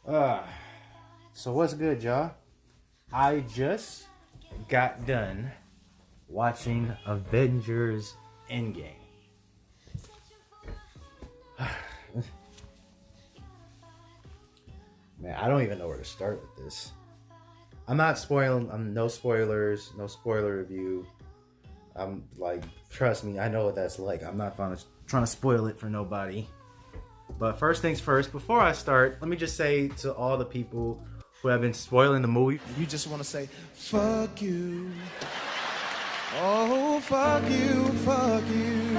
Uh, so what's good, y'all? I just got done watching Avengers Endgame. Man, I don't even know where to start with this. I'm not spoiling. I'm no spoilers, no spoiler review. I'm like, trust me, I know what that's like. I'm not trying to spoil it for nobody. But first things first, before I start, let me just say to all the people who have been spoiling the movie. You just want to say, fuck you. Oh, fuck you, fuck you.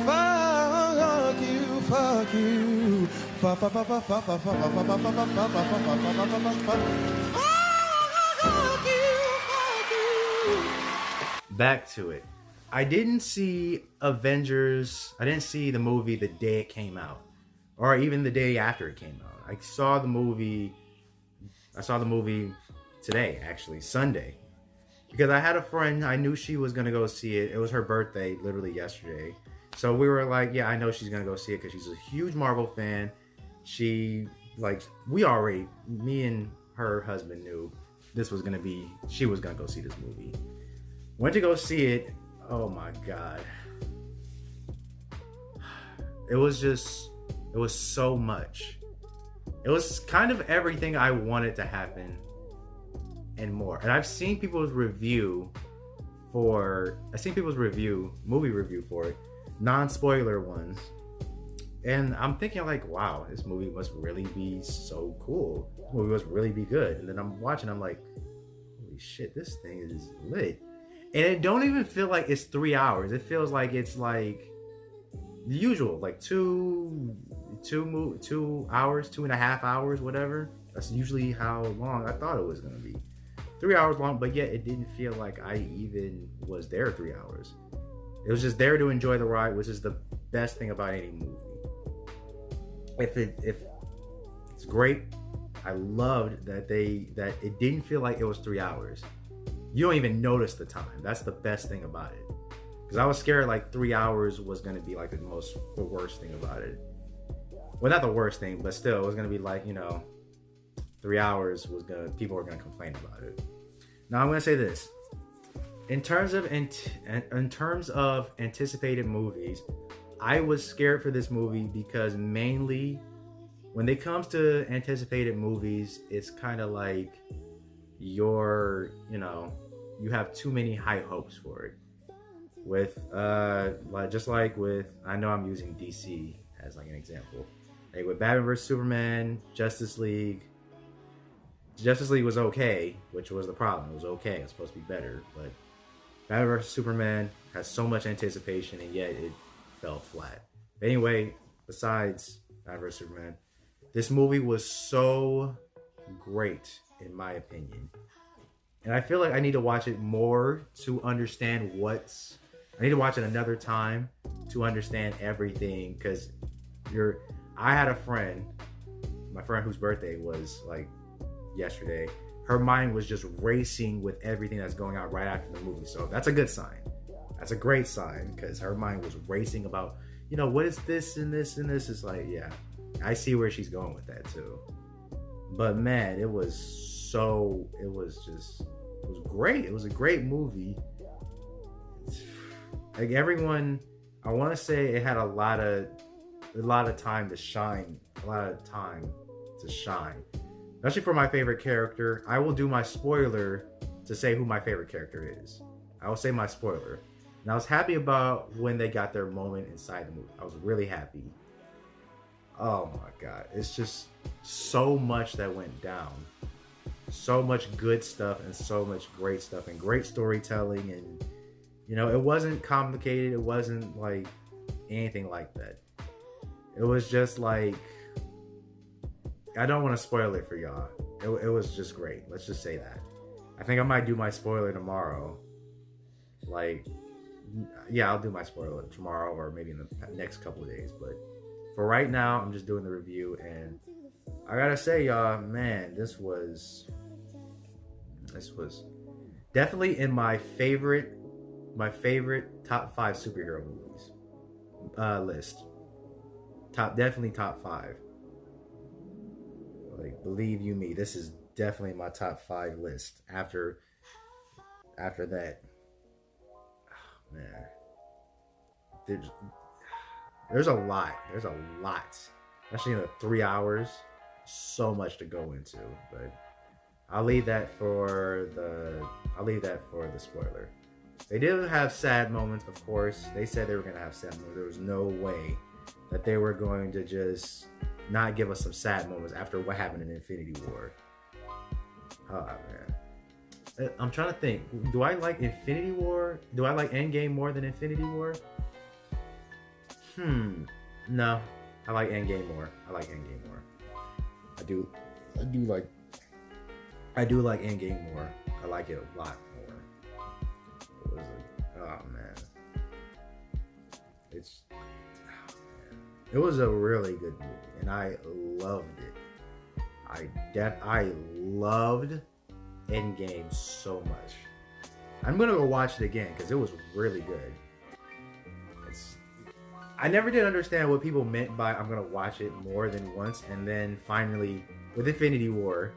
Fuck you, fuck you. Fuck, fuck, fuck, fuck, fuck, fuck, fuck, fuck, fuck, fuck, fuck, fuck, fuck, fuck, fuck, fuck, fuck. Back to it. I didn't see Avengers. I didn't see the movie the day it came out, or even the day after it came out. I saw the movie today, actually, Sunday. Because I had a friend, I knew she was going to go see it. It was her birthday, literally yesterday. So we were like, yeah, I know she's going to go see it because she's a huge Marvel fan. Me and her husband knew she was going to go see this movie. Went to go see it. Oh my God. It was so much. It was kind of everything I wanted to happen and more. And I've seen people's movie review for it, non-spoiler ones. And I'm thinking like, wow, this movie must really be so cool. This movie must really be good. And then I'm watching, I'm like, holy shit, this thing is lit. And it don't even feel like it's 3 hours. It feels like it's like the usual, like 2 hours, 2.5 hours, whatever. That's usually how long I thought it was gonna be. 3 hours long, but yet it didn't feel like I even was there 3 hours. It was just there to enjoy the ride, which is the best thing about any movie. If it's great, I loved that it didn't feel like it was 3 hours. You don't even notice the time. That's the best thing about it. Because I was scared like 3 hours was gonna be like the worst thing about it. Well, not the worst thing, but still, it was gonna be like, 3 hours people were gonna complain about it. Now I'm gonna say this: in terms of anticipated movies, I was scared for this movie because mainly when it comes to anticipated movies, it's kind of like you have too many high hopes for it. With just like with, I know I'm using DC as like an example. Like with Batman vs Superman, Justice League was okay, which was the problem. It was okay. It's supposed to be better, but Batman vs Superman has so much anticipation, and yet it fell flat. But anyway, besides Batman vs Superman, this movie was so great, in my opinion. And I feel like I need to watch it more to understand I need to watch it another time to understand everything, because I had a friend, my friend whose birthday was like yesterday. Her mind was just racing with everything that's going on right after the movie. So that's a good sign. That's a great sign, because her mind was racing about, what is this and this and this. It's like, yeah, I see where she's going with that too. But man, it was great. It was a great movie. Like everyone, I want to say it had a lot of time to shine. Especially for my favorite character. I will do my spoiler to say who my favorite character is. I will say my spoiler. And I was happy about when they got their moment inside the movie. I was really happy. Oh my God. It's just so much that went down. So much good stuff and so much great stuff and great storytelling. And, it wasn't complicated. It wasn't like anything like that. It was just like, I don't want to spoil it for y'all. It was just great. Let's just say that. I think I might do my spoiler tomorrow. Like, yeah, I'll do my spoiler tomorrow or maybe in the next couple of days. But for right now, I'm just doing the review. And I gotta say, y'all, man, this was definitely in my favorite top 5 superhero movies list. Definitely top 5. Like, believe you me, this is definitely my top 5 list. After that, oh, man, there's there's a lot. There's a lot, especially in the 3 hours. So much to go into, but I'll leave that for the spoiler. They did have sad moments, of course. They said they were gonna have sad moments. There was no way that they were going to just not give us some sad moments after what happened in Infinity War. Oh man, I'm trying to think. Do I like Infinity War? Do I like Endgame more than Infinity War? No, I like Endgame more. I like Endgame more. I do like Endgame more. I like it a lot more. Oh man, it was a really good movie, and I loved it. I loved Endgame so much. I'm gonna go watch it again because it was really good. I never did understand what people meant by I'm gonna watch it more than once, and then finally with Infinity War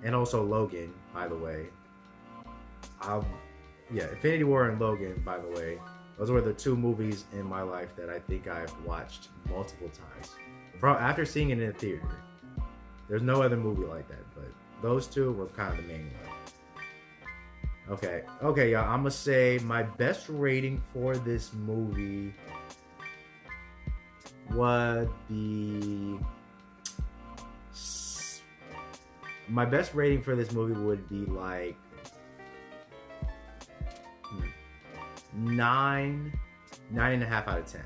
and also Logan, by the way. Infinity War and Logan, by the way, those were the 2 movies in my life that I think I've watched multiple times. After seeing it in a theater. There's no other movie like that, but those 2 were kind of the main one. Okay, y'all, I'm gonna say my best rating for this movie would be 9.5 out of 10.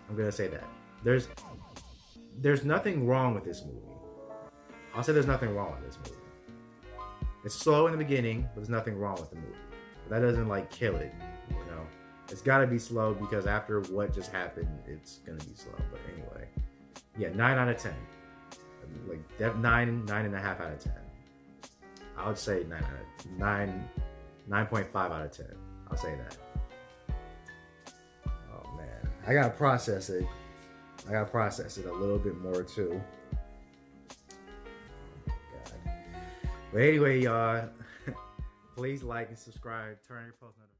I'm gonna say that. There's nothing wrong with this movie. I'll say there's nothing wrong with this movie. It's slow in the beginning, but there's nothing wrong with the movie. But that doesn't like kill it, you know. It's gotta be slow because after what just happened, it's gonna be slow. But anyway, yeah, 9 out of 10. Like 9.5 out of 10. I would say 9.5 out of 10. I'll say that. Oh man, I gotta process it. I gotta process it a little bit more too. Oh God. But anyway, y'all, please like and subscribe. Turn on your post notifications.